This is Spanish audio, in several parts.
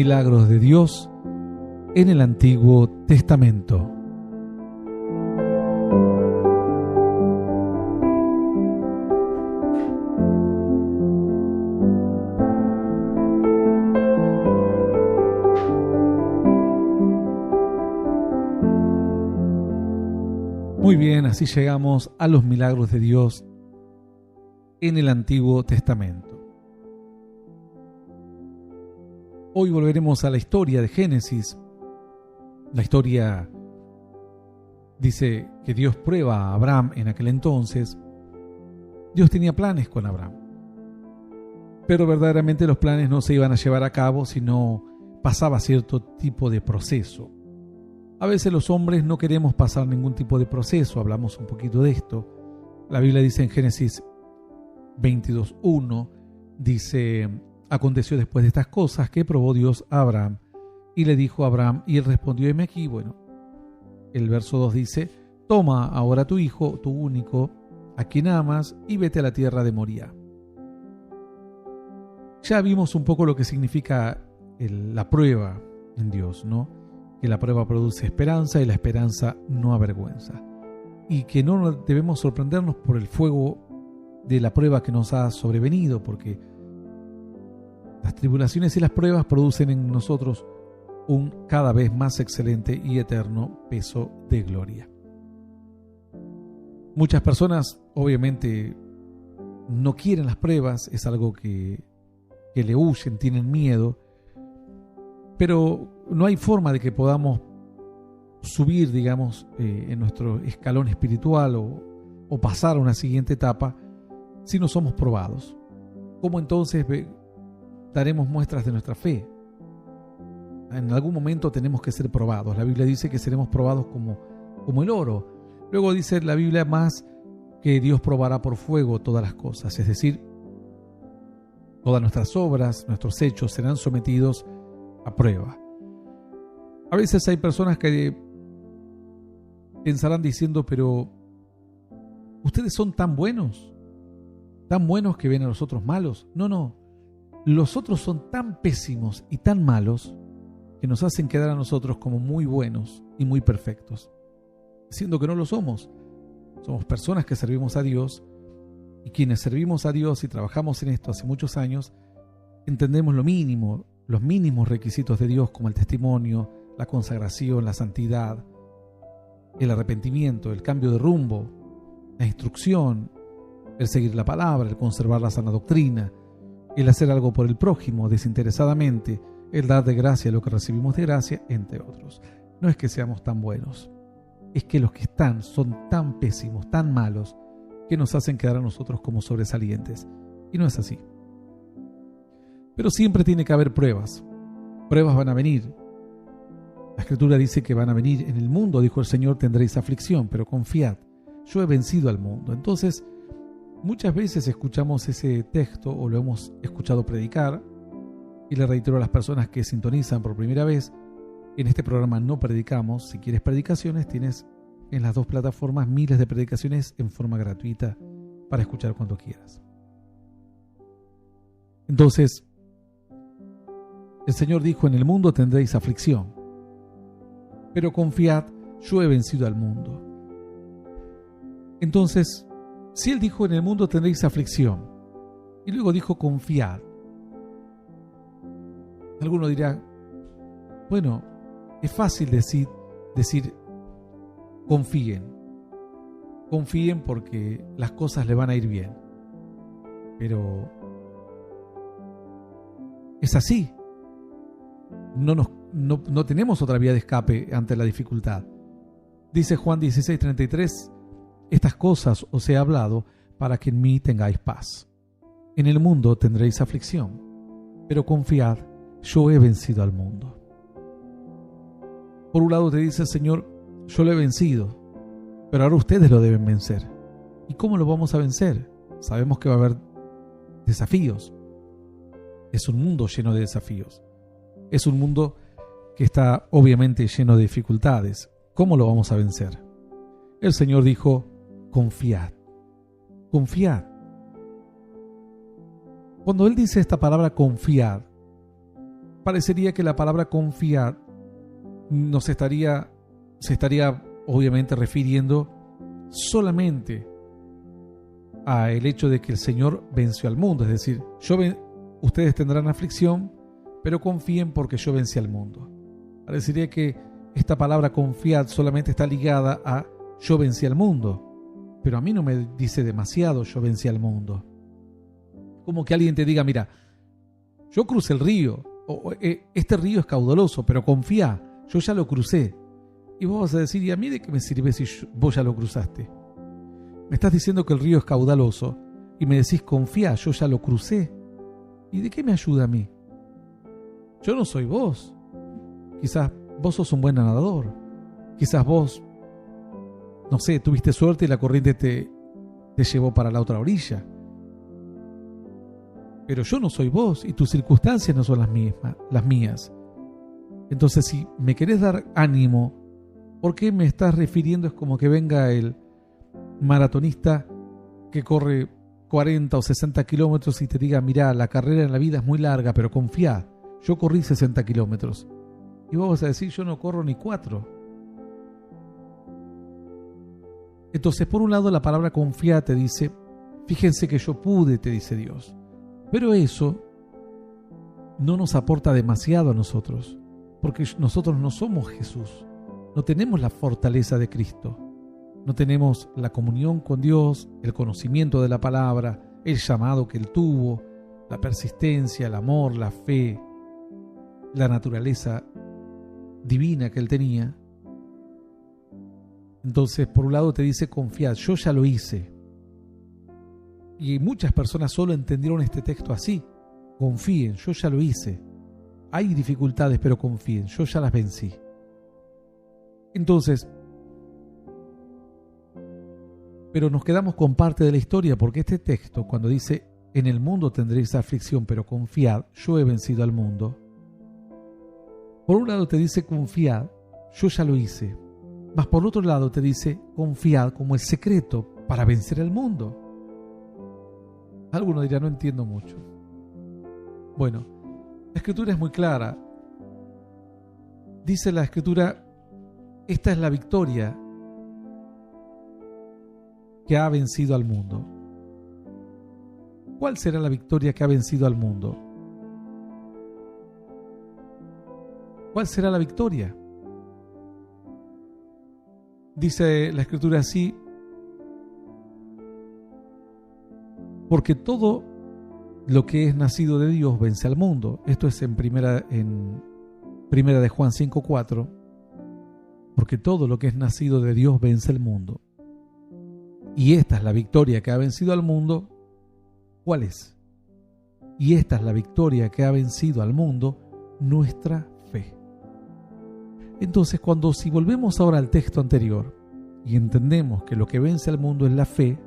milagros de Dios en el Antiguo Testamento. Muy bien, así llegamos a los milagros de Dios en el Antiguo Testamento. Hoy volveremos a la historia de Génesis. La historia dice que Dios prueba a Abraham en aquel entonces. Dios tenía planes con Abraham, pero verdaderamente los planes no se iban a llevar a cabo si no pasaba cierto tipo de proceso. A veces los hombres no queremos pasar ningún tipo de proceso, hablamos un poquito de esto. La Biblia dice en Génesis 22:1, dice: aconteció después de estas cosas que probó Dios a Abraham y le dijo a Abraham, y él respondió: heme aquí. Bueno, el verso 2 dice: toma ahora tu hijo, tu único, a quien amas, y vete a la tierra de Moría. Ya vimos un poco lo que significa la prueba en Dios, ¿no? Que la prueba produce esperanza y la esperanza no avergüenza. Y que no debemos sorprendernos por el fuego de la prueba que nos ha sobrevenido, porque las tribulaciones y las pruebas producen en nosotros un cada vez más excelente y eterno peso de gloria. Muchas personas obviamente no quieren las pruebas, es algo que le huyen, tienen miedo, pero no hay forma de que podamos subir, digamos, en nuestro escalón espiritual o pasar a una siguiente etapa si no somos probados. ¿Cómo entonces daremos muestras de nuestra fe? En algún momento tenemos que ser probados. La Biblia dice que seremos probados como el oro. Luego dice la Biblia más que Dios probará por fuego todas las cosas, es decir, todas nuestras obras, nuestros hechos serán sometidos a prueba. A veces hay personas que pensarán diciendo: pero ustedes son tan buenos que ven a los otros malos. No. Los otros son tan pésimos y tan malos que nos hacen quedar a nosotros como muy buenos y muy perfectos, siendo que no lo somos. Somos personas que servimos a Dios, y quienes servimos a Dios y trabajamos en esto hace muchos años, entendemos lo mínimo, los mínimos requisitos de Dios, como el testimonio, la consagración, la santidad, el arrepentimiento, el cambio de rumbo, la instrucción, el seguir la palabra, el conservar la sana doctrina, el hacer algo por el prójimo desinteresadamente, el dar de gracia lo que recibimos de gracia, entre otros. No es que seamos tan buenos, es que los que están son tan pésimos, tan malos, que nos hacen quedar a nosotros como sobresalientes. Y no es así. Pero siempre tiene que haber pruebas. Pruebas van a venir. La Escritura dice que van a venir. En el mundo, dijo el Señor, tendréis aflicción, pero confiad, yo he vencido al mundo. Entonces, muchas veces escuchamos ese texto o lo hemos escuchado predicar, y le reitero a las personas que sintonizan por primera vez: en este programa no predicamos. Si quieres predicaciones, tienes en las dos plataformas miles de predicaciones en forma gratuita para escuchar cuando quieras. Entonces, el Señor dijo: en el mundo tendréis aflicción, pero confiad, yo he vencido al mundo. Entonces, si Él dijo: en el mundo tendréis aflicción, y luego dijo: confiad, alguno dirá: bueno, es fácil decir confíen porque las cosas le van a ir bien. Pero es así. No tenemos otra vía de escape ante la dificultad. Dice Juan 16:33: estas cosas os he hablado para que en mí tengáis paz. En el mundo tendréis aflicción, pero confiad, yo he vencido al mundo. Por un lado te dice el Señor: yo lo he vencido, pero ahora ustedes lo deben vencer. ¿Y cómo lo vamos a vencer? Sabemos que va a haber desafíos. Es un mundo lleno de desafíos. Es un mundo que está obviamente lleno de dificultades. ¿Cómo lo vamos a vencer? El Señor dijo: confiad. Confiad. Cuando Él dice esta palabra confiad, parecería que la palabra confiad se estaría obviamente refiriendo solamente a el hecho de que el Señor venció al mundo. Es decir, ustedes tendrán aflicción, pero confíen porque yo vencí al mundo. Parecería que esta palabra confiad solamente está ligada a yo vencí al mundo, pero a mí no me dice demasiado yo vencí al mundo. Como que alguien te diga, mira, yo crucé el río, este río es caudaloso, pero confía, yo ya lo crucé. Y vos vas a decir, ¿y a mí de qué me sirve si vos ya lo cruzaste? Me estás diciendo que el río es caudaloso y me decís, confía, yo ya lo crucé. ¿Y de qué me ayuda a mí? Yo no soy vos. Quizás vos sos un buen nadador. Quizás vos, no sé, tuviste suerte y la corriente te llevó para la otra orilla. Pero yo no soy vos y tus circunstancias no son las mías. Entonces, si me querés dar ánimo, ¿por qué me estás refiriendo? Es como que venga el maratonista que corre 40 o 60 kilómetros y te diga, mirá, la carrera en la vida es muy larga, pero confía, yo corrí 60 kilómetros. Y vos vas a decir, yo no corro ni 4. Entonces, por un lado, la palabra confía te dice, fíjense que yo pude, te dice Dios. Pero eso no nos aporta demasiado a nosotros, porque nosotros no somos Jesús, no tenemos la fortaleza de Cristo, no tenemos la comunión con Dios, el conocimiento de la palabra, el llamado que Él tuvo, la persistencia, el amor, la fe, la naturaleza divina que Él tenía. Entonces, por un lado te dice confiad, yo ya lo hice. Y muchas personas solo entendieron este texto así. Confíen, yo ya lo hice. Hay dificultades, pero confíen, yo ya las vencí. Entonces, pero nos quedamos con parte de la historia, porque este texto, cuando dice, en el mundo tendréis aflicción, pero confiad, yo he vencido al mundo. Por un lado te dice confiad, yo ya lo hice. Mas por otro lado te dice confiad como el secreto para vencer al mundo. Alguno dirá, no entiendo mucho. Bueno, la Escritura es muy clara. Dice la Escritura, esta es la victoria que ha vencido al mundo. ¿Cuál será la victoria que ha vencido al mundo? ¿Cuál será la victoria? Dice la Escritura así, porque todo lo que es nacido de Dios vence al mundo. Esto es en primera de Juan 5:4. Porque todo lo que es nacido de Dios vence el mundo. Y esta es la victoria que ha vencido al mundo. ¿Cuál es? Y esta es la victoria que ha vencido al mundo, nuestra fe. Entonces, si volvemos ahora al texto anterior y entendemos que lo que vence al mundo es la fe,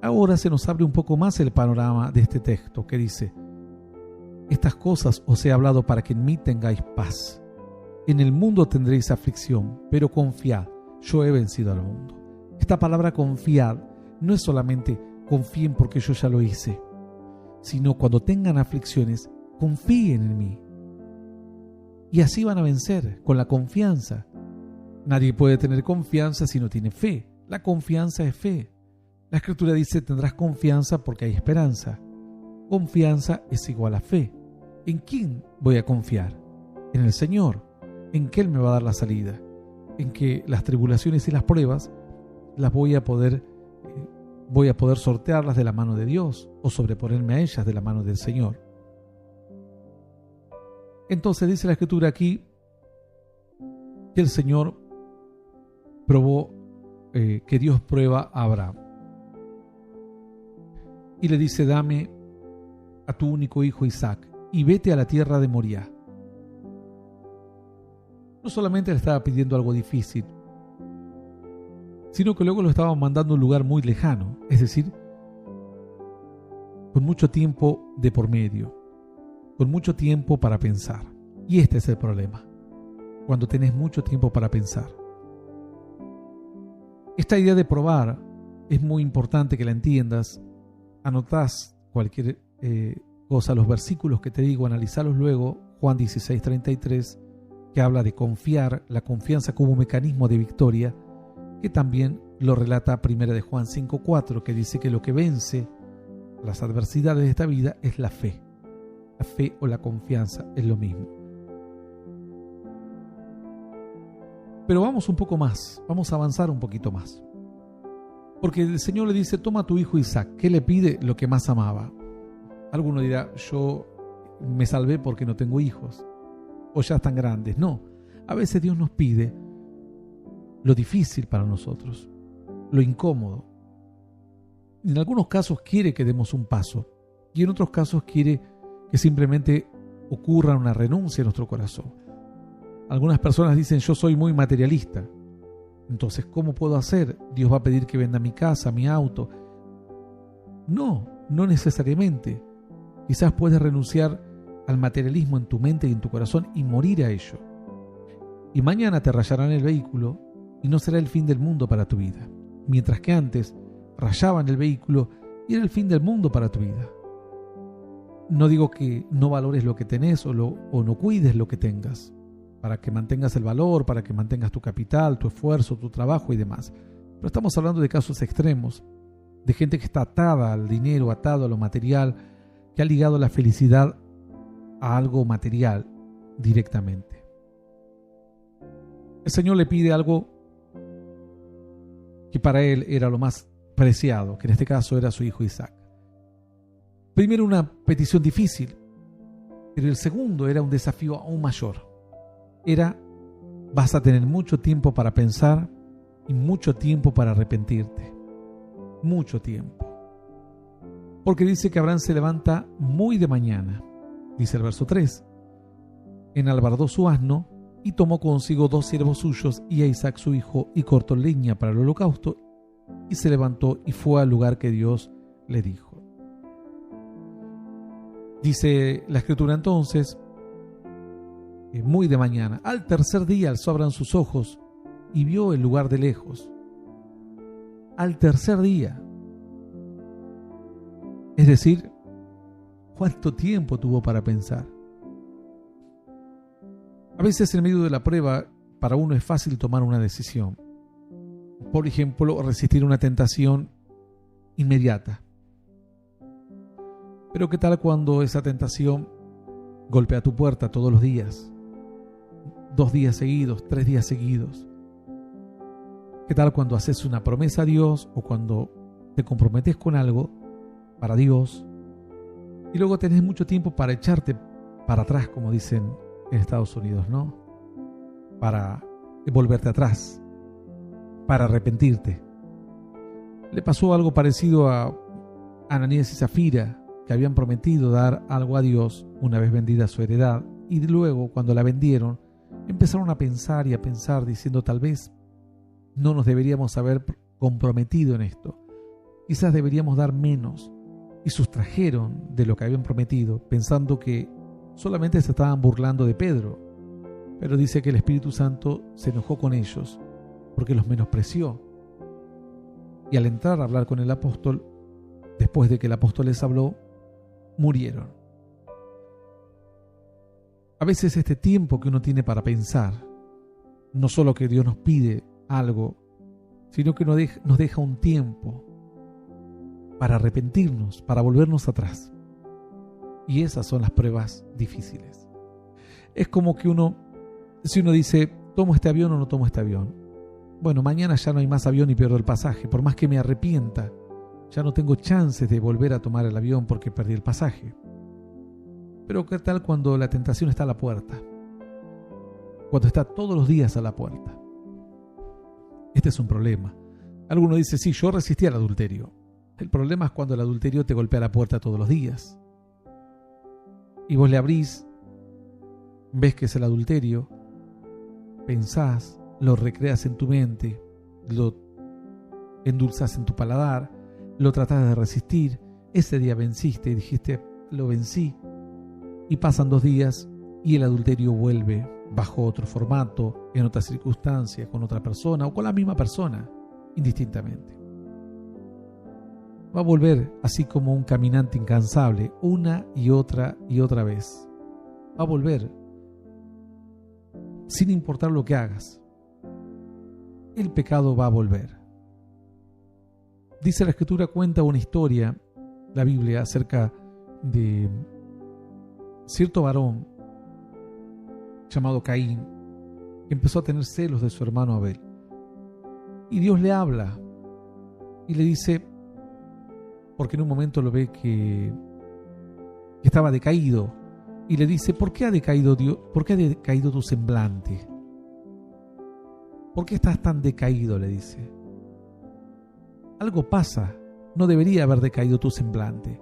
ahora se nos abre un poco más el panorama de este texto que dice, estas cosas os he hablado para que en mí tengáis paz. En el mundo tendréis aflicción, pero confiad, yo he vencido al mundo. Esta palabra confiad no es solamente confíen porque yo ya lo hice, sino cuando tengan aflicciones, confíen en mí. Y así van a vencer, con la confianza. Nadie puede tener confianza si no tiene fe. La confianza es fe. La Escritura dice, tendrás confianza porque hay esperanza. Confianza es igual a fe. ¿En quién voy a confiar? En el Señor. En que Él me va a dar la salida. En que las tribulaciones y las pruebas las voy a poder sortearlas de la mano de Dios o sobreponerme a ellas de la mano del Señor. Entonces dice la Escritura aquí que el Señor que Dios prueba a Abraham. Y le dice, dame a tu único hijo Isaac y vete a la tierra de Moriah. No solamente le estaba pidiendo algo difícil, sino que luego lo estaba mandando a un lugar muy lejano, es decir, con mucho tiempo de por medio, con mucho tiempo para pensar. Y este es el problema, cuando tenés mucho tiempo para pensar. Esta idea de probar es muy importante que la entiendas. Anotás cualquier cosa, los versículos que te digo, analizarlos luego. Juan 16:33, que habla de confiar, la confianza como mecanismo de victoria, que también lo relata 1 de Juan 5:4, que dice que lo que vence las adversidades de esta vida es la fe. La fe o la confianza es lo mismo. Pero vamos un poco más, vamos a avanzar un poquito más. Porque el Señor le dice, toma a tu hijo Isaac. ¿Qué le pide? Lo que más amaba. Alguno dirá, yo me salvé porque no tengo hijos, o ya están grandes. No, a veces Dios nos pide lo difícil para nosotros, lo incómodo. En algunos casos quiere que demos un paso, y en otros casos quiere que simplemente ocurra una renuncia en nuestro corazón. Algunas personas dicen, yo soy muy materialista, entonces ¿cómo puedo hacer? Dios va a pedir que venda mi casa, mi auto. No necesariamente. Quizás puedes renunciar al materialismo en tu mente y en tu corazón y morir a ello. Y mañana te rayarán el vehículo y no será el fin del mundo para tu vida. Mientras que antes rayaban el vehículo y era el fin del mundo para tu vida. No digo que no valores lo que tenés o no cuides lo que tengas, para que mantengas el valor, para que mantengas tu capital, tu esfuerzo, tu trabajo y demás. Pero estamos hablando de casos extremos, de gente que está atada al dinero, atado a lo material, que ha ligado la felicidad a algo material directamente. El Señor le pide algo que para él era lo más preciado, que en este caso era su hijo Isaac. Primero, una petición difícil, pero el segundo era un desafío aún mayor. Era, vas a tener mucho tiempo para pensar y mucho tiempo para arrepentirte. Mucho tiempo. Porque dice que Abraham se levanta muy de mañana, dice el verso 3. Enalbardó su asno y tomó consigo 2 siervos suyos y a Isaac su hijo y cortó leña para el holocausto y se levantó y fue al lugar que Dios le dijo. Dice la escritura entonces, muy de mañana, al tercer día alzó Abraham sus ojos y vio el lugar de lejos. Al tercer día. Es decir, ¿cuánto tiempo tuvo para pensar? A veces en medio de la prueba para uno es fácil tomar una decisión. Por ejemplo, resistir una tentación inmediata. Pero ¿qué tal cuando esa tentación golpea tu puerta todos los días? 2 días seguidos, 3 días seguidos. ¿Qué tal cuando haces una promesa a Dios o cuando te comprometes con algo para Dios y luego tenés mucho tiempo para echarte para atrás, como dicen en Estados Unidos, ¿no? Para volverte atrás, para arrepentirte? Le pasó algo parecido a Ananías y Zafira, que habían prometido dar algo a Dios una vez vendida su heredad, y luego cuando la vendieron empezaron a pensar y a pensar diciendo, tal vez no nos deberíamos haber comprometido en esto, quizás deberíamos dar menos, y sustrajeron de lo que habían prometido pensando que solamente se estaban burlando de Pedro. Pero dice que el Espíritu Santo se enojó con ellos porque los menospreció, y al entrar a hablar con el apóstol, después de que el apóstol les habló, murieron. A veces este tiempo que uno tiene para pensar, no solo que Dios nos pide algo, sino que nos deja un tiempo para arrepentirnos, para volvernos atrás. Y esas son las pruebas difíciles. Es como que si uno dice, ¿tomo este avión o no tomo este avión? Bueno, mañana ya no hay más avión y pierdo el pasaje. Por más que me arrepienta, ya no tengo chances de volver a tomar el avión porque perdí el pasaje. Pero ¿qué tal cuando la tentación está a la puerta? Cuando está todos los días a la puerta. Este es un problema. Alguno dice, sí, yo resistí al adulterio. El problema es cuando el adulterio te golpea la puerta todos los días. Y vos le abrís, ves que es el adulterio, pensás, lo recreas en tu mente, lo endulzás en tu paladar, lo tratás de resistir. Ese día venciste y dijiste, lo vencí. Y pasan 2 días y el adulterio vuelve bajo otro formato, en otra circunstancia, con otra persona o con la misma persona, indistintamente. Va a volver así como un caminante incansable, una y otra vez. va a volver, sin importar lo que hagas. El pecado va a volver. Dice la Escritura, cuenta una historia, la Biblia, acerca de cierto varón llamado Caín, que empezó a tener celos de su hermano Abel. Y Dios le habla y le dice, porque en un momento lo ve que estaba decaído, y le dice, ¿por qué ha decaído Dios? ¿Por qué ha decaído tu semblante? ¿Por qué estás tan decaído?, le dice. Algo pasa, no debería haber decaído tu semblante.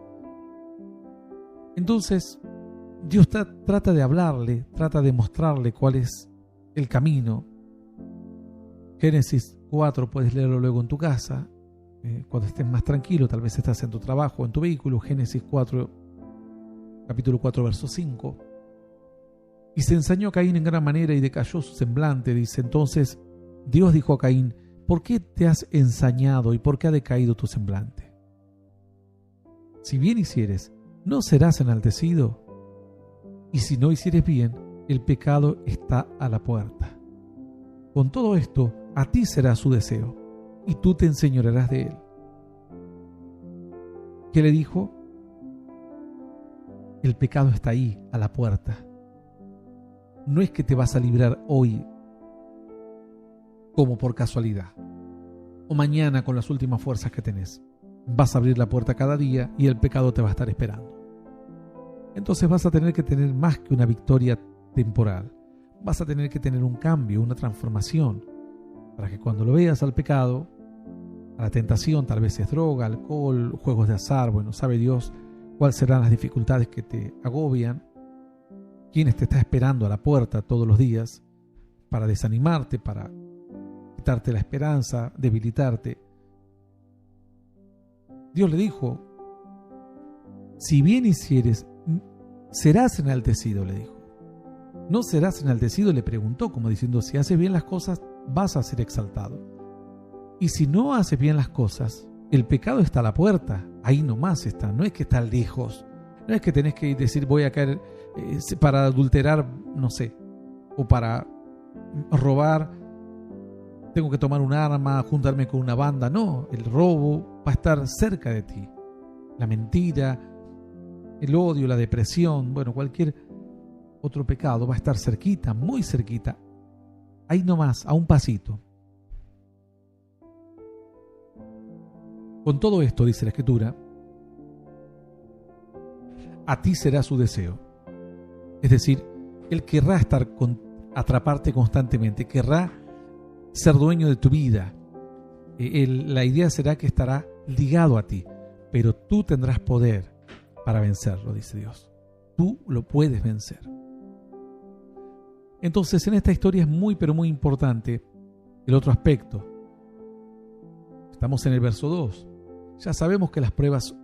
Entonces, Dios trata de hablarle, trata de mostrarle cuál es el camino. Génesis 4, puedes leerlo luego en tu casa, cuando estés más tranquilo, tal vez estás en tu trabajo, en tu vehículo. Génesis 4, capítulo 4, verso 5. Y se ensañó Caín en gran manera y decayó su semblante, dice. Entonces Dios dijo a Caín, ¿por qué te has ensañado y por qué ha decaído tu semblante? Si bien hicieres, ¿no serás enaltecido? Y si no hicieres bien, el pecado está a la puerta. Con todo esto, a ti será su deseo, y tú te enseñorearás de él. ¿Qué le dijo? El pecado está ahí, a la puerta. No es que te vas a librar hoy como por casualidad, o mañana con las últimas fuerzas que tenés. Vas a abrir la puerta cada día y el pecado te va a estar esperando. Entonces vas a tener que tener más que una victoria temporal. Vas a tener que tener un cambio, una transformación, para que cuando lo veas al pecado, a la tentación, tal vez es droga, alcohol, juegos de azar, bueno, sabe Dios cuáles serán las dificultades que te agobian, quién te está esperando a la puerta todos los días para desanimarte, para quitarte la esperanza, debilitarte. Dios le dijo, si bien hicieres, serás enaltecido, le dijo. No serás enaltecido, le preguntó, como diciendo, si haces bien las cosas, vas a ser exaltado. Y si no haces bien las cosas, el pecado está a la puerta, ahí nomás está, no es que está lejos, no es que tenés que decir voy a caer para adulterar, no sé, o para robar, tengo que tomar un arma, juntarme con una banda. No, el robo va a estar cerca de ti, la mentira, el odio, la depresión, bueno, cualquier otro pecado va a estar cerquita, muy cerquita, ahí nomás, a un pasito. Con todo esto, dice la Escritura, a ti será su deseo. Es decir, Él querrá atraparte constantemente, querrá ser dueño de tu vida. La idea será que estará ligado a ti, pero tú tendrás poder para vencerlo, dice Dios. Tú lo puedes vencer. Entonces, en esta historia es muy, pero muy importante el otro aspecto. Estamos en el verso 2. Ya sabemos que las pruebas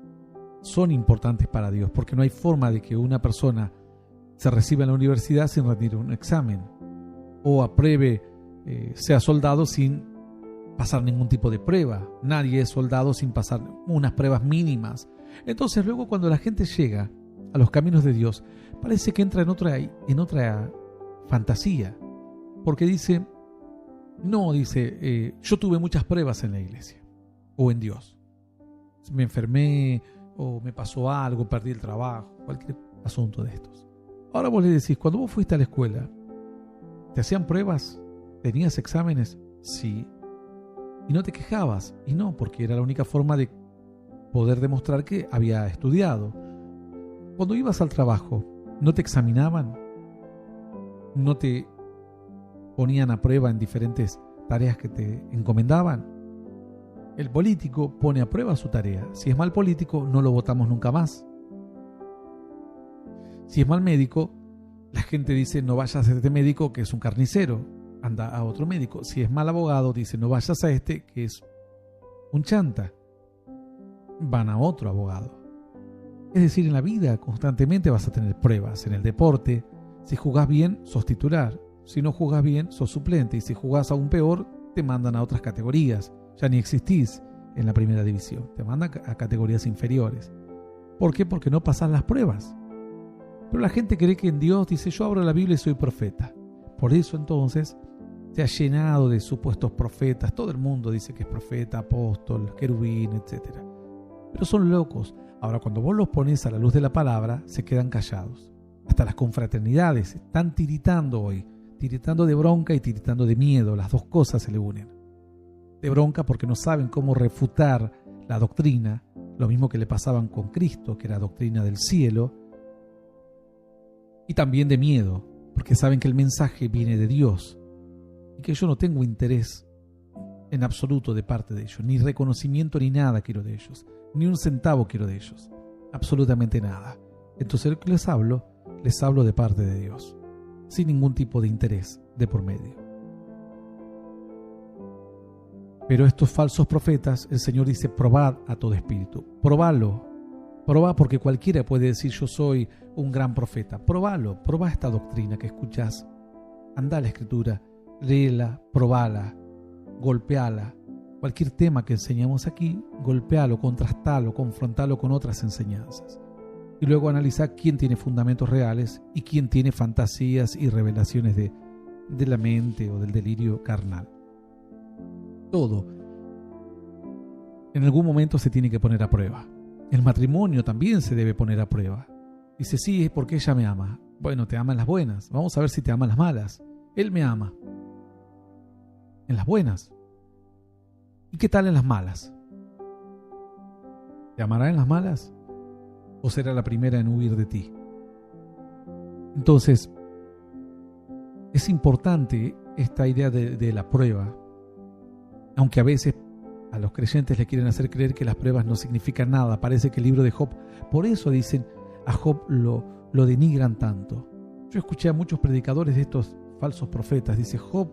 son importantes para Dios, porque no hay forma de que una persona se reciba en la universidad sin rendir un examen, o apruebe, sea soldado sin pasar ningún tipo de prueba. Nadie es soldado sin pasar unas pruebas mínimas. Entonces luego, cuando la gente llega a los caminos de Dios, parece que entra en otra fantasía, porque dice, yo tuve muchas pruebas en la iglesia o en Dios. Me enfermé o me pasó algo, perdí el trabajo, cualquier asunto de estos. Ahora vos le decís, cuando vos fuiste a la escuela, ¿te hacían pruebas? ¿Tenías exámenes? Sí. Y no te quejabas. Y no, porque era la única forma de poder demostrar que había estudiado. Cuando ibas al trabajo, ¿no te examinaban? ¿No te ponían a prueba en diferentes tareas que te encomendaban? El político pone a prueba su tarea. Si es mal político, no lo votamos nunca más. Si es mal médico, la gente dice, no vayas a este médico que es un carnicero, anda a otro médico. Si es mal abogado, dice, no vayas a este que es un chanta, van a otro abogado. Es decir, en la vida constantemente vas a tener pruebas. En el deporte, si jugás bien, sos titular. Si no jugás bien, sos suplente. Y si jugás aún peor, te mandan a otras categorías. Ya ni existís en la primera división. Te mandan a categorías inferiores. ¿Por qué? Porque no pasás las pruebas. Pero la gente cree que en Dios dice, yo abro la Biblia y soy profeta. Por eso entonces se ha llenado de supuestos profetas. Todo el mundo dice que es profeta, apóstol, querubín, etc. Pero son locos. Ahora, cuando vos los pones a la luz de la palabra, se quedan callados. Hasta las confraternidades están tiritando hoy. Tiritando de bronca y tiritando de miedo. Las dos cosas se le unen. De bronca porque no saben cómo refutar la doctrina. Lo mismo que le pasaban con Cristo, que era doctrina del cielo. Y también de miedo, porque saben que el mensaje viene de Dios. Y que yo no tengo interés en absoluto de parte de ellos. Ni reconocimiento ni nada quiero de ellos. Ni un centavo quiero de ellos. Absolutamente nada. Entonces lo que les hablo de parte de Dios. Sin ningún tipo de interés de por medio. Pero estos falsos profetas, el Señor dice, probad a todo espíritu. Probalo. Probá porque cualquiera puede decir yo soy un gran profeta. Probalo. Probá esta doctrina que escuchás. Andá a la Escritura. Léela, probala, golpeala. Cualquier tema que enseñamos aquí, golpealo, contrastalo, confrontalo con otras enseñanzas. Y luego analiza quién tiene fundamentos reales y quién tiene fantasías y revelaciones de la mente o del delirio carnal. Todo en algún momento se tiene que poner a prueba. El matrimonio también se debe poner a prueba. Dice, sí, es porque ella me ama. Bueno, te ama en las buenas. Vamos a ver si te ama en las malas. Él me ama en las buenas. ¿Y qué tal en las malas? ¿Te amará en las malas? ¿O será la primera en huir de ti? Entonces, es importante esta idea de la prueba, aunque a veces a los creyentes le quieren hacer creer que las pruebas no significan nada. Parece que el libro de Job, por eso dicen, a Job lo denigran tanto. Yo escuché a muchos predicadores de estos falsos profetas, dice Job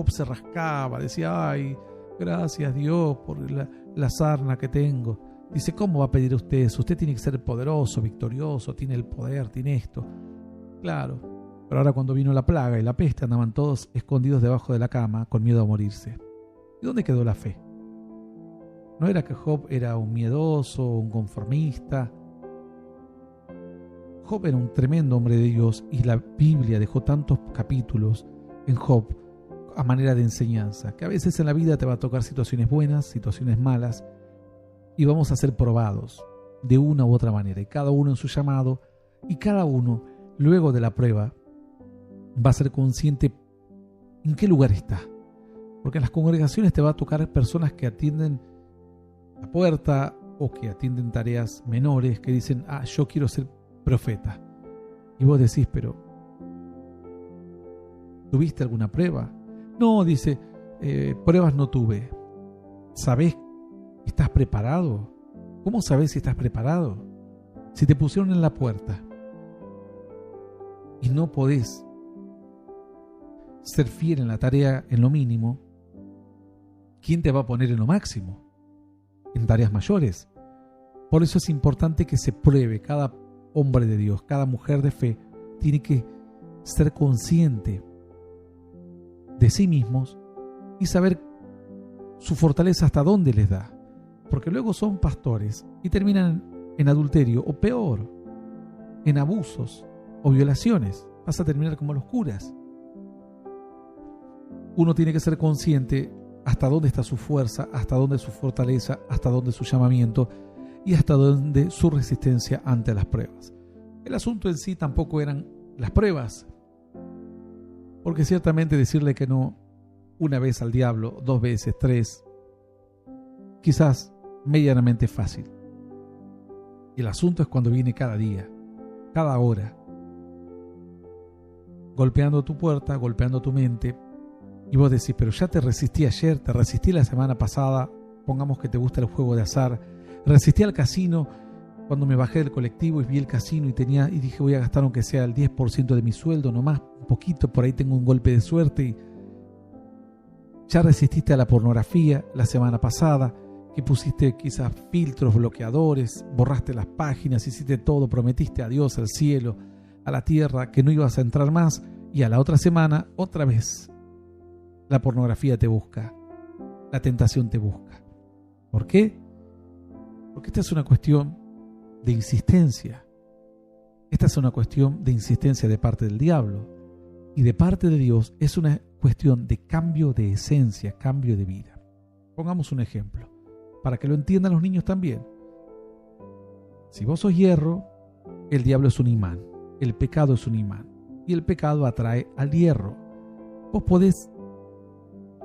se rascaba, decía, ay, gracias Dios por la sarna que tengo. Dice, ¿cómo va a pedir usted eso? Usted tiene que ser poderoso, victorioso, tiene el poder, tiene esto. Claro, pero ahora cuando vino la plaga y la peste andaban todos escondidos debajo de la cama con miedo a morirse. ¿Y dónde quedó la fe? No era que Job era un miedoso, un conformista. Job era un tremendo hombre de Dios y la Biblia dejó tantos capítulos en Job a manera de enseñanza, que a veces en la vida te va a tocar situaciones buenas, situaciones malas, y vamos a ser probados de una u otra manera, y cada uno en su llamado, y cada uno, luego de la prueba, va a ser consciente en qué lugar está. Porque en las congregaciones te va a tocar personas que atienden la puerta o que atienden tareas menores, que dicen, yo quiero ser profeta. Y vos decís, pero ¿tuviste alguna prueba? No, dice, pruebas no tuve. ¿Sabés? ¿Estás preparado? ¿Cómo sabés si estás preparado? Si te pusieron en la puerta y no podés ser fiel en la tarea, en lo mínimo, ¿quién te va a poner en lo máximo? En tareas mayores. Por eso es importante que se pruebe. Cada hombre de Dios, cada mujer de fe tiene que ser consciente de sí mismos y saber su fortaleza hasta dónde les da. Porque luego son pastores y terminan en adulterio o peor, en abusos o violaciones. Vas a terminar como los curas. Uno tiene que ser consciente hasta dónde está su fuerza, hasta dónde su fortaleza, hasta dónde su llamamiento y hasta dónde su resistencia ante las pruebas. El asunto en sí tampoco eran las pruebas, porque ciertamente decirle que no una vez al diablo, 2 veces, 3, quizás medianamente fácil. Y el asunto es cuando viene cada día, cada hora, golpeando tu puerta, golpeando tu mente, y vos decís, pero ya te resistí ayer, te resistí la semana pasada, pongamos que te gusta el juego de azar, resistí al casino cuando me bajé del colectivo y vi el casino y dije voy a gastar aunque sea el 10% de mi sueldo, nomás un poquito, por ahí tengo un golpe de suerte. Y ya resististe a la pornografía la semana pasada, que pusiste quizás filtros, bloqueadores, borraste las páginas, hiciste todo, prometiste a Dios, al cielo, a la tierra, que no ibas a entrar más, y a la otra semana, otra vez, la pornografía te busca, la tentación te busca. ¿Por qué? Porque esta es una cuestión de insistencia. esta es una cuestión de insistencia de parte del diablo. Y de parte de Dios es una cuestión de cambio de esencia, cambio de vida. Pongamos un ejemplo, para que lo entiendan los niños también. Si vos sos hierro, el diablo es un imán, el pecado es un imán, y el pecado atrae al hierro. Vos podés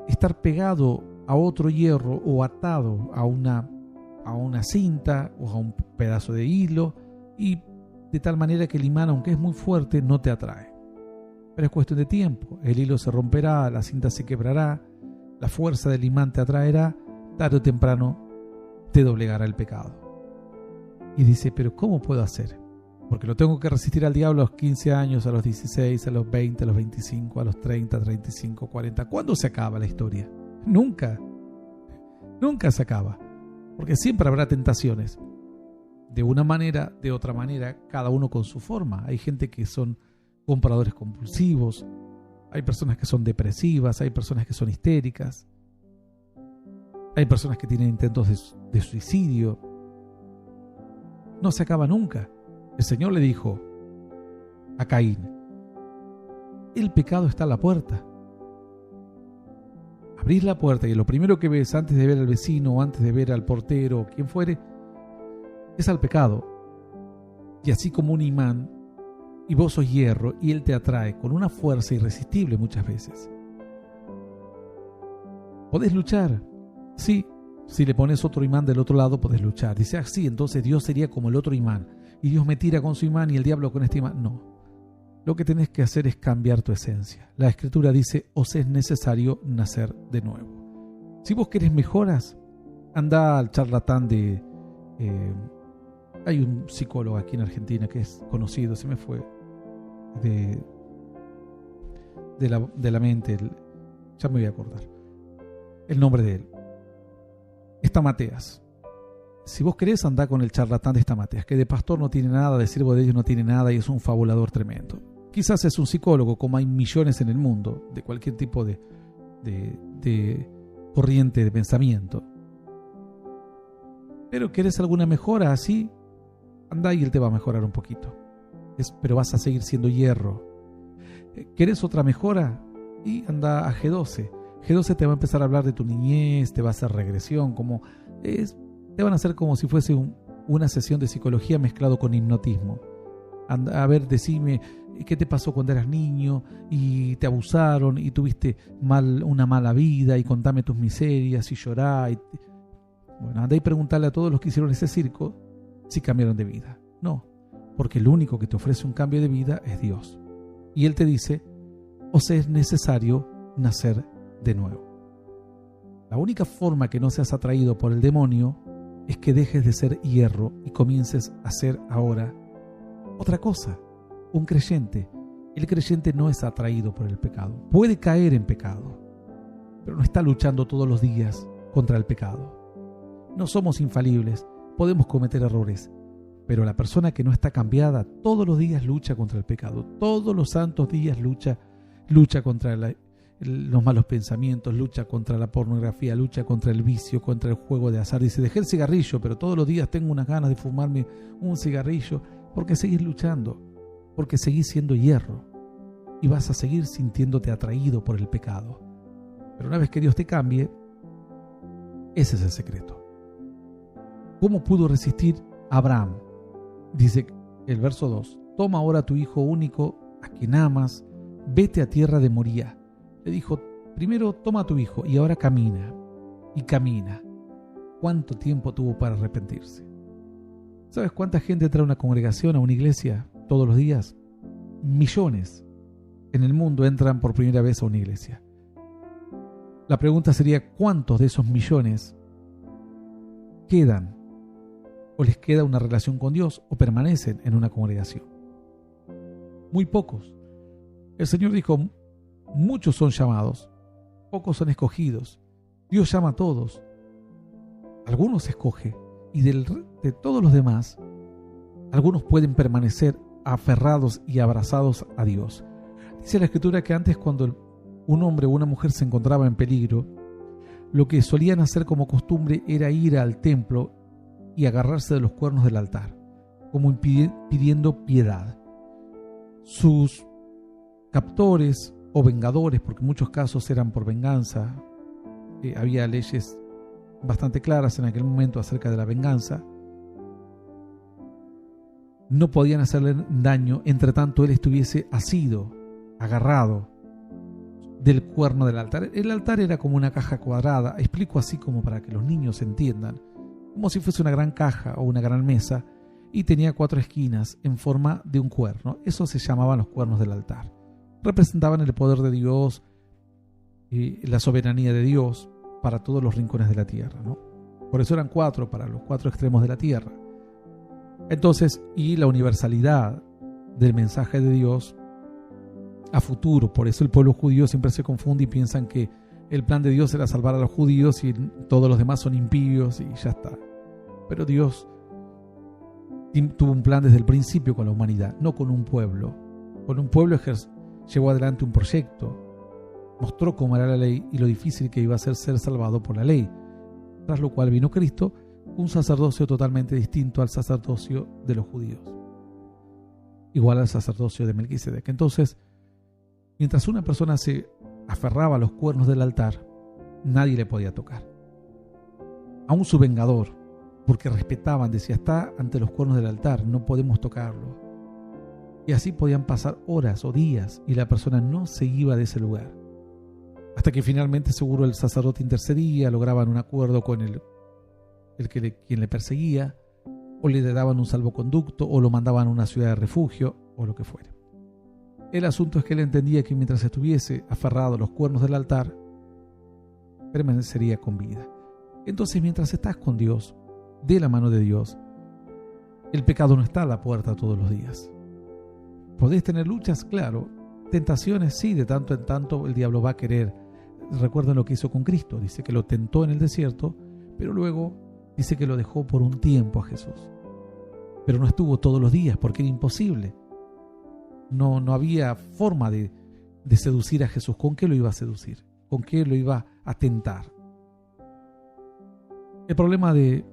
estar pegado a otro hierro o atado a una cinta o a un pedazo de hilo, y de tal manera que el imán, aunque es muy fuerte, no te atrae. Pero es cuestión de tiempo. El hilo se romperá, la cinta se quebrará, la fuerza del imán te atraerá, tarde o temprano te doblegará el pecado. Y dice, pero ¿cómo puedo hacer? Porque lo tengo que resistir al diablo a los 15 años, a los 16, a los 20, a los 25, a los 30, 35, 40. ¿Cuándo se acaba la historia? Nunca. Nunca se acaba. Porque siempre habrá tentaciones. De una manera, de otra manera, cada uno con su forma. Hay gente que son compradores compulsivos, hay personas que son depresivas, hay personas que son histéricas, hay personas que tienen intentos de suicidio. No se acaba nunca. El Señor le dijo a Caín, el pecado está a la puerta. Abrís la puerta y lo primero que ves antes de ver al vecino o antes de ver al portero o quien fuere, es al pecado. Y así como un imán, y vos sos hierro y él te atrae con una fuerza irresistible muchas veces. ¿Podés luchar? Sí, si le pones otro imán del otro lado podés luchar. Dice, sí, entonces Dios sería como el otro imán y Dios me tira con su imán y el diablo con este imán. No, lo que tenés que hacer es cambiar tu esencia. La Escritura dice, os es necesario nacer de nuevo. Si vos querés mejoras, anda al charlatán de... hay un psicólogo aquí en Argentina que es conocido, se me fue de la mente, ya me voy a acordar el nombre de él. Estamateas. Si vos querés, andá con el charlatán de Estamateas, que de pastor no tiene nada, de siervo de Dios no tiene nada y es un fabulador tremendo. Quizás es un psicólogo, como hay millones en el mundo, de cualquier tipo de corriente de pensamiento. Pero ¿querés alguna mejora así? Andá y él te va a mejorar un poquito. Pero vas a seguir siendo hierro. ¿Querés otra mejora? Y anda a G12. G12 te va a empezar a hablar de tu niñez, te va a hacer regresión, te van a hacer como si fuese una sesión de psicología mezclado con hipnotismo. Anda, a ver, decime qué te pasó cuando eras niño y te abusaron y tuviste una mala vida y contame tus miserias y llorá. Bueno, anda y preguntarle a todos los que hicieron ese circo si cambiaron de vida. No, porque el único que te ofrece un cambio de vida es Dios. Y Él te dice, os es necesario nacer de nuevo. La única forma que no seas atraído por el demonio es que dejes de ser hierro y comiences a ser ahora otra cosa, un creyente. El creyente no es atraído por el pecado. Puede caer en pecado, pero no está luchando todos los días contra el pecado. No somos infalibles, podemos cometer errores, pero la persona que no está cambiada todos los días lucha contra el pecado. Todos los santos días lucha contra los malos pensamientos, lucha contra la pornografía, lucha contra el vicio, contra el juego de azar. Dice, dejé el cigarrillo, pero todos los días tengo unas ganas de fumarme un cigarrillo, porque seguís luchando, porque seguís siendo hierro y vas a seguir sintiéndote atraído por el pecado. Pero una vez que Dios te cambie, ese es el secreto. ¿Cómo pudo resistir Abraham? Dice el verso 2, toma ahora a tu hijo único, a quien amas, vete a tierra de Moría. Le dijo, primero toma a tu hijo y ahora camina. Y camina. ¿Cuánto tiempo tuvo para arrepentirse? ¿Sabes cuánta gente entra a una congregación, a una iglesia todos los días? Millones en el mundo entran por primera vez a una iglesia. La pregunta sería, ¿cuántos de esos millones quedan o les queda una relación con Dios o permanecen en una congregación? Muy pocos. El Señor dijo, muchos son llamados, pocos son escogidos. Dios llama a todos. Algunos escoge y de todos los demás, algunos pueden permanecer aferrados y abrazados a Dios. Dice la Escritura que antes, cuando un hombre o una mujer se encontraba en peligro, lo que solían hacer como costumbre era ir al templo y agarrarse de los cuernos del altar. como pidiendo piedad. Sus captores o vengadores, porque en muchos casos eran por venganza, había leyes bastante claras en aquel momento acerca de la venganza, no podían hacerle daño entre tanto él estuviese asido, agarrado del cuerno del altar. El altar era como una caja cuadrada, explico así como para que los niños entiendan, como si fuese una gran caja o una gran mesa, y tenía 4 esquinas en forma de un cuerno. Eso se llamaban los cuernos del altar. Representaban el poder de Dios, la soberanía de Dios para todos los rincones de la tierra, ¿no? Por eso eran 4 para los 4 extremos de la tierra. Entonces, y la universalidad del mensaje de Dios a futuro. Por eso el pueblo judío siempre se confunde y piensan que el plan de Dios era salvar a los judíos y todos los demás son impíos y ya está. Pero Dios tuvo un plan desde el principio con la humanidad, no con un pueblo. Con un pueblo llevó adelante un proyecto, mostró cómo era la ley y lo difícil que iba a ser salvado por la ley. Tras lo cual vino Cristo, un sacerdocio totalmente distinto al sacerdocio de los judíos, igual al sacerdocio de Melquisedec. Entonces, mientras una persona se aferraba a los cuernos del altar, nadie le podía tocar. Aún su vengador, porque respetaban, decía, está ante los cuernos del altar, no podemos tocarlo. Y así podían pasar horas o días y la persona no se iba de ese lugar. Hasta que finalmente seguro el sacerdote intercedía, lograban un acuerdo con quien le perseguía, o le daban un salvoconducto, o lo mandaban a una ciudad de refugio, o lo que fuera. El asunto es que él entendía que mientras estuviese aferrado a los cuernos del altar, permanecería con vida. Entonces, mientras estás con Dios, de la mano de Dios, el pecado no está a la puerta todos los días. ¿Podés tener luchas? Claro. Tentaciones, sí, de tanto en tanto el diablo va a querer. Recuerden lo que hizo con Cristo. Dice que lo tentó en el desierto, pero luego dice que lo dejó por un tiempo a Jesús. Pero no estuvo todos los días porque era imposible. No había forma de seducir a Jesús. ¿Con qué lo iba a seducir? ¿Con qué lo iba a tentar? El problema de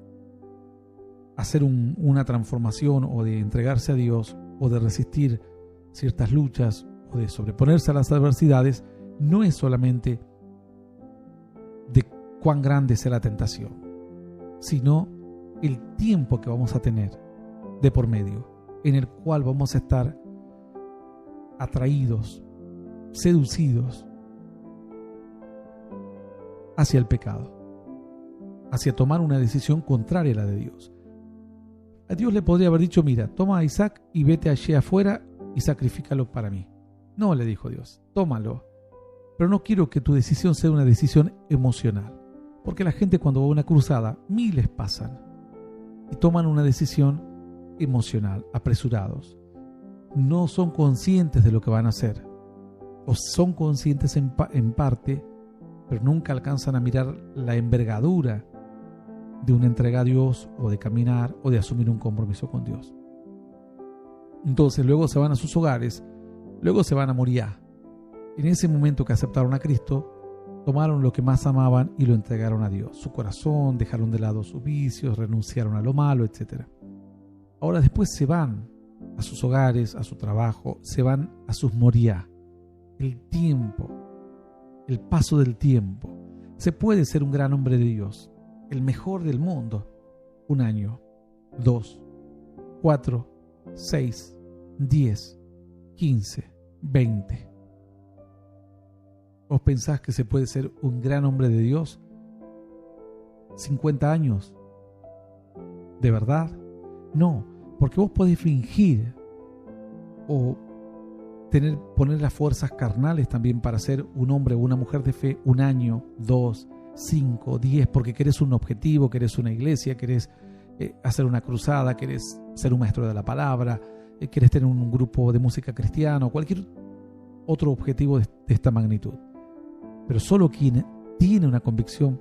hacer una transformación o de entregarse a Dios o de resistir ciertas luchas o de sobreponerse a las adversidades no es solamente de cuán grande sea la tentación, sino el tiempo que vamos a tener de por medio, en el cual vamos a estar atraídos, seducidos hacia el pecado, hacia tomar una decisión contraria a la de Dios. A Dios le podría haber dicho, mira, toma a Isaac y vete allí afuera y sacrifícalo para mí. No, le dijo Dios, tómalo, pero no quiero que tu decisión sea una decisión emocional, porque la gente cuando va a una cruzada, miles pasan y toman una decisión emocional, apresurados. No son conscientes de lo que van a hacer, o son conscientes en parte, pero nunca alcanzan a mirar la envergadura de una entrega a Dios, o de caminar, o de asumir un compromiso con Dios. Entonces luego se van a sus hogares, luego se van a Moriah. En ese momento que aceptaron a Cristo, tomaron lo que más amaban y lo entregaron a Dios, su corazón, dejaron de lado sus vicios, renunciaron a lo malo, etc. Ahora después se van a sus hogares, a su trabajo, se van a sus Moriah. El tiempo, el paso del tiempo. Se puede ser un gran hombre de Dios, el mejor del mundo, 1 año, 2, 4, 6, 10, 15, 20. ¿Vos pensás que se puede ser un gran hombre de Dios 50 años? ¿De verdad? No, porque vos podés fingir o poner las fuerzas carnales también para ser un hombre o una mujer de fe 1 año, 2, 5, 10, porque querés un objetivo, querés una iglesia, querés hacer una cruzada, querés ser un maestro de la palabra, querés tener un grupo de música cristiana o cualquier otro objetivo de esta magnitud. Pero solo quien tiene una convicción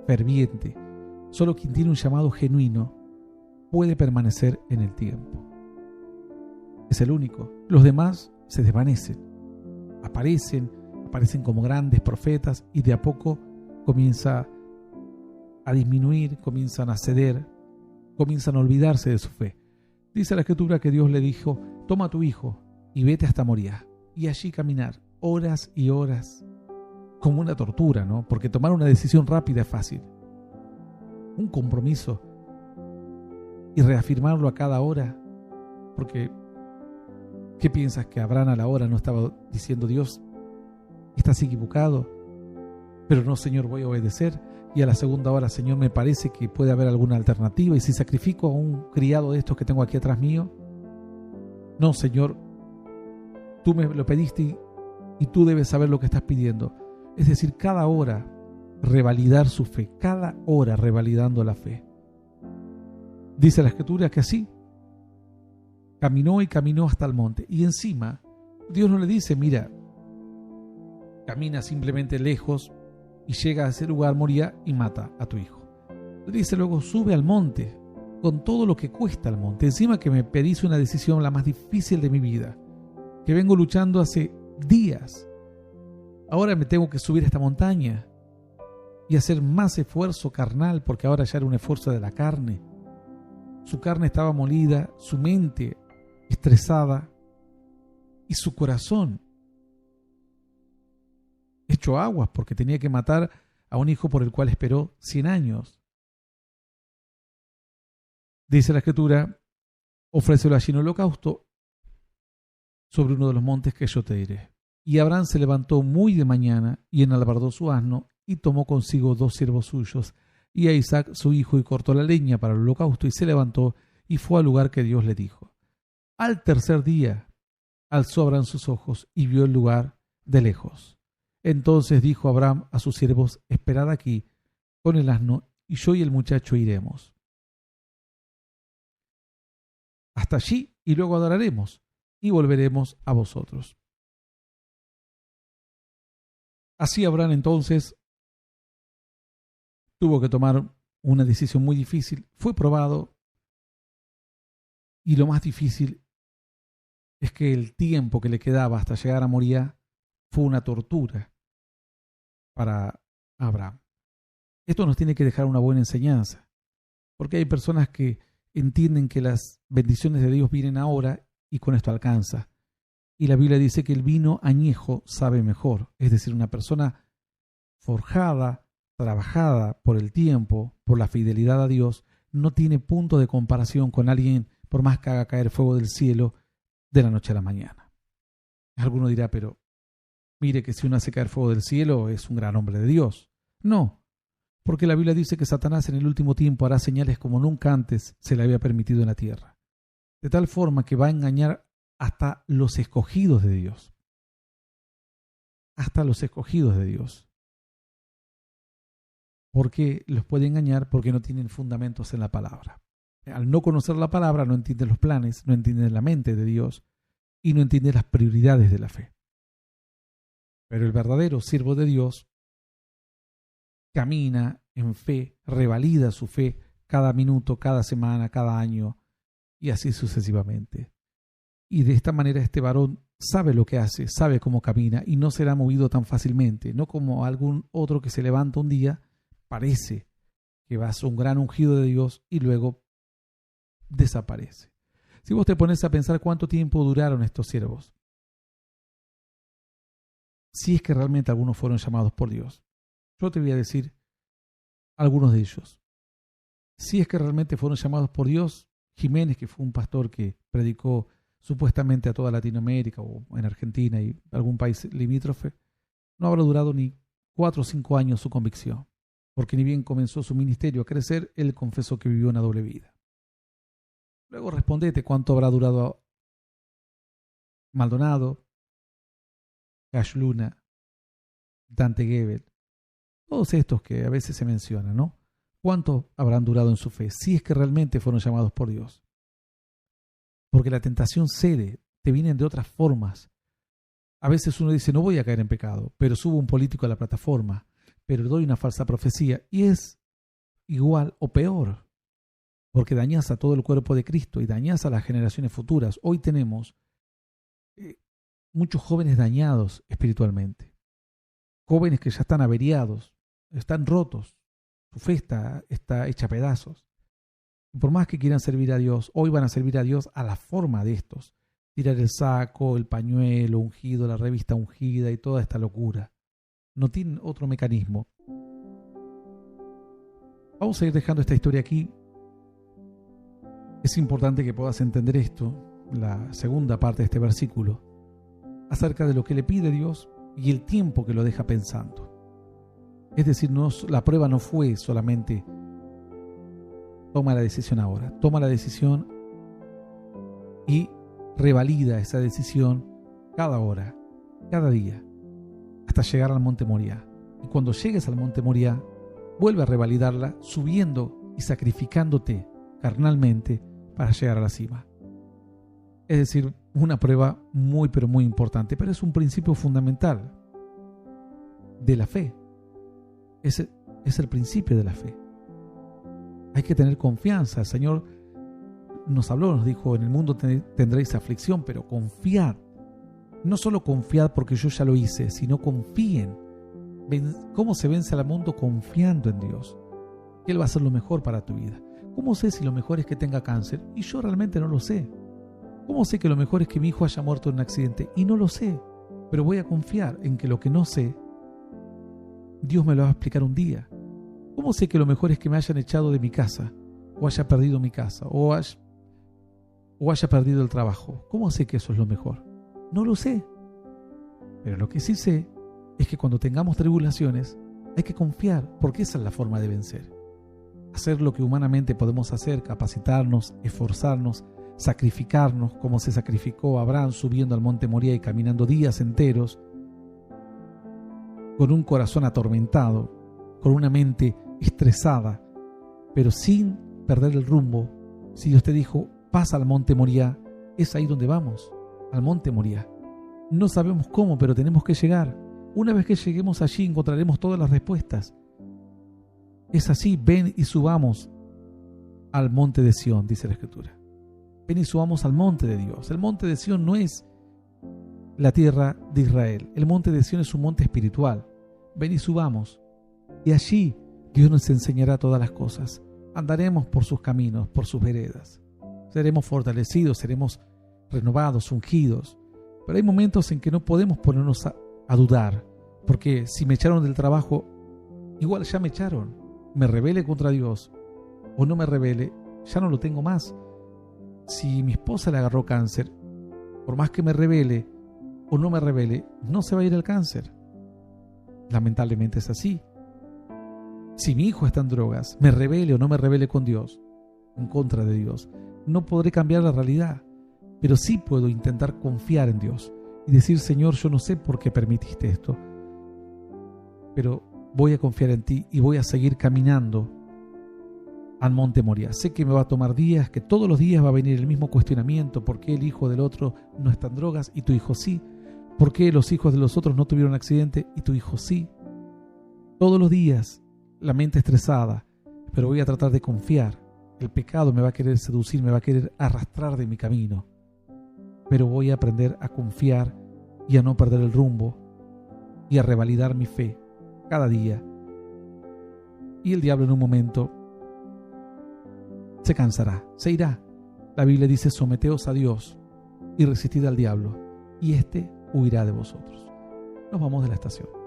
ferviente, solo quien tiene un llamado genuino, puede permanecer en el tiempo. Es el único. Los demás se desvanecen, aparecen como grandes profetas y de a poco comienza a disminuir, comienzan a ceder, comienzan a olvidarse de su fe. Dice la Escritura que Dios le dijo: toma a tu hijo y vete hasta Moriah, y allí caminar horas y horas, como una tortura, ¿no? Porque tomar una decisión rápida es fácil. Un compromiso y reafirmarlo a cada hora, porque ¿qué piensas? Que Abraham a la hora no estaba diciendo: Dios, estás equivocado, pero no, Señor, voy a obedecer. Y a la segunda hora: Señor, me parece que puede haber alguna alternativa, y si sacrifico a un criado de estos que tengo aquí atrás mío. No, Señor, tú me lo pediste y tú debes saber lo que estás pidiendo. Es decir, cada hora revalidar su fe, cada hora revalidando la fe. Dice la Escritura que así caminó y caminó hasta el monte. Y encima, Dios no le dice: mira, camina simplemente lejos y llega a ese lugar, Moriah, y mata a tu hijo. Le dice luego: sube al monte, con todo lo que cuesta el monte. Encima que me pedís una decisión la más difícil de mi vida, que vengo luchando hace días. Ahora me tengo que subir a esta montaña y hacer más esfuerzo carnal, porque ahora ya era un esfuerzo de la carne. Su carne estaba molida, su mente estresada y su corazón hecho aguas, porque tenía que matar a un hijo por el cual esperó 100 años. Dice la Escritura: ofrécelo allí en holocausto sobre uno de los montes que yo te diré. Y Abraham se levantó muy de mañana y enalbardó su asno y tomó consigo 2 siervos suyos y a Isaac su hijo, y cortó la leña para el holocausto, y se levantó y fue al lugar que Dios le dijo. Al tercer día alzó Abraham sus ojos y vio el lugar de lejos. Entonces dijo Abraham a sus siervos: esperad aquí con el asno, y yo y el muchacho iremos hasta allí, y luego adoraremos y volveremos a vosotros. Así Abraham entonces tuvo que tomar una decisión muy difícil. Fue probado, y lo más difícil es que el tiempo que le quedaba hasta llegar a Moriah fue una tortura para Abraham. Esto nos tiene que dejar una buena enseñanza, porque hay personas que entienden que las bendiciones de Dios vienen ahora y con esto alcanza. Y la Biblia dice que el vino añejo sabe mejor. Es decir, una persona forjada, trabajada por el tiempo, por la fidelidad a Dios, no tiene punto de comparación con alguien, por más que haga caer fuego del cielo de la noche a la mañana. Alguno dirá: pero mire que si uno hace caer fuego del cielo es un gran hombre de Dios. No, porque la Biblia dice que Satanás en el último tiempo hará señales como nunca antes se le había permitido en la tierra, de tal forma que va a engañar hasta los escogidos de Dios. Hasta los escogidos de Dios. ¿Por qué los puede engañar? Porque no tienen fundamentos en la palabra. Al no conocer la palabra, no entienden los planes, no entienden la mente de Dios y no entienden las prioridades de la fe. Pero el verdadero siervo de Dios camina en fe, revalida su fe cada minuto, cada semana, cada año, y así sucesivamente. Y de esta manera este varón sabe lo que hace, sabe cómo camina, y no será movido tan fácilmente, no como algún otro que se levanta un día, parece que va a ser un gran ungido de Dios y luego desaparece. Si vos te pones a pensar cuánto tiempo duraron estos siervos, si es que realmente algunos fueron llamados por Dios, yo te voy a decir algunos de ellos. Si es que realmente fueron llamados por Dios, Jiménez, que fue un pastor que predicó supuestamente a toda Latinoamérica o en Argentina y algún país limítrofe, no habrá durado ni 4 o 5 años su convicción, porque ni bien comenzó su ministerio a crecer, él confesó que vivió una doble vida. Luego respondete cuánto habrá durado Maldonado, Cash Luna, Dante Gebel, todos estos que a veces se mencionan, ¿no? ¿Cuánto habrán durado en su fe? Si es que realmente fueron llamados por Dios. Porque la tentación cede, te vienen de otras formas. A veces uno dice: no voy a caer en pecado, pero subo un político a la plataforma, pero doy una falsa profecía, y es igual o peor, porque dañas a todo el cuerpo de Cristo y dañas a las generaciones futuras. Hoy tenemos muchos jóvenes dañados espiritualmente, jóvenes que ya están averiados, están rotos, su fe está hecha a pedazos. Por más que quieran servir a Dios, hoy van a servir a Dios a la forma de estos. Tirar el saco, el pañuelo ungido, la revista ungida y toda esta locura. No tienen otro mecanismo. Vamos a ir dejando esta historia aquí. Es importante que puedas entender esto, la segunda parte de este versículo, acerca de lo que le pide Dios y el tiempo que lo deja pensando. Es decir, la prueba no fue solamente toma la decisión ahora, toma la decisión y revalida esa decisión cada hora, cada día, hasta llegar al monte Moriah. Y cuando llegues al monte Moriah, vuelve a revalidarla subiendo y sacrificándote carnalmente para llegar a la cima. Es decir, una prueba muy pero muy importante, pero es un principio fundamental de la fe. Es el principio de la fe. Hay que tener confianza. El Señor nos habló, nos dijo, en el mundo tendréis aflicción, pero confiad. No solo confiad porque yo ya lo hice, sino confíen. ¿Cómo se vence al mundo? Confiando en Dios. Que Él va a hacer lo mejor para tu vida. ¿Cómo sé si lo mejor es que tenga cáncer? Y yo realmente no lo sé. ¿Cómo sé que lo mejor es que mi hijo haya muerto en un accidente? Y no lo sé. Pero voy a confiar en que lo que no sé, Dios me lo va a explicar un día. ¿Cómo sé que lo mejor es que me hayan echado de mi casa? O haya perdido mi casa? O haya perdido el trabajo? ¿Cómo sé que eso es lo mejor? No lo sé. Pero lo que sí sé es que cuando tengamos tribulaciones hay que confiar, porque esa es la forma de vencer. Hacer lo que humanamente podemos hacer, capacitarnos, esforzarnos, sacrificarnos como se sacrificó Abraham subiendo al monte Moriah y caminando días enteros, con un corazón atormentado, con una mente estresada, pero sin perder el rumbo. Si Dios te dijo, pasa al monte Moriah, es ahí donde vamos, al monte Moriah. No sabemos cómo, pero tenemos que llegar. Una vez que lleguemos allí encontraremos todas las respuestas. Es así, ven y subamos al monte de Sión, dice la Escritura. Ven y subamos al monte de Dios. El monte de Sión no es la tierra de Israel. El monte de Sión es un monte espiritual. Ven y subamos. Y allí Dios nos enseñará todas las cosas. Andaremos por sus caminos, por sus veredas. Seremos fortalecidos, seremos renovados, ungidos. Pero hay momentos en que no podemos ponernos a dudar. Porque si me echaron del trabajo, igual ya me echaron. Me rebele contra Dios o no me rebele, ya no lo tengo más. Si mi esposa le agarró cáncer, por más que me rebele o no me rebele, no se va a ir el cáncer. Lamentablemente es así. Si mi hijo está en drogas, me rebele o no me rebele con Dios, en contra de Dios, no podré cambiar la realidad, pero sí puedo intentar confiar en Dios y decir, Señor, yo no sé por qué permitiste esto, pero voy a confiar en ti y voy a seguir caminando al monte Moriah. Sé que me va a tomar días, que todos los días va a venir el mismo cuestionamiento. ¿Por qué el hijo del otro no está en drogas y tu hijo sí? ¿Por qué los hijos de los otros no tuvieron accidente y tu hijo sí? Todos los días la mente estresada, pero voy a tratar de confiar. El pecado me va a querer seducir, me va a querer arrastrar de mi camino, pero voy a aprender a confiar y a no perder el rumbo y a revalidar mi fe cada día. Y el diablo en un momento se cansará, se irá. La Biblia dice, someteos a Dios y resistid al diablo, y éste huirá de vosotros. Nos vamos de la estación.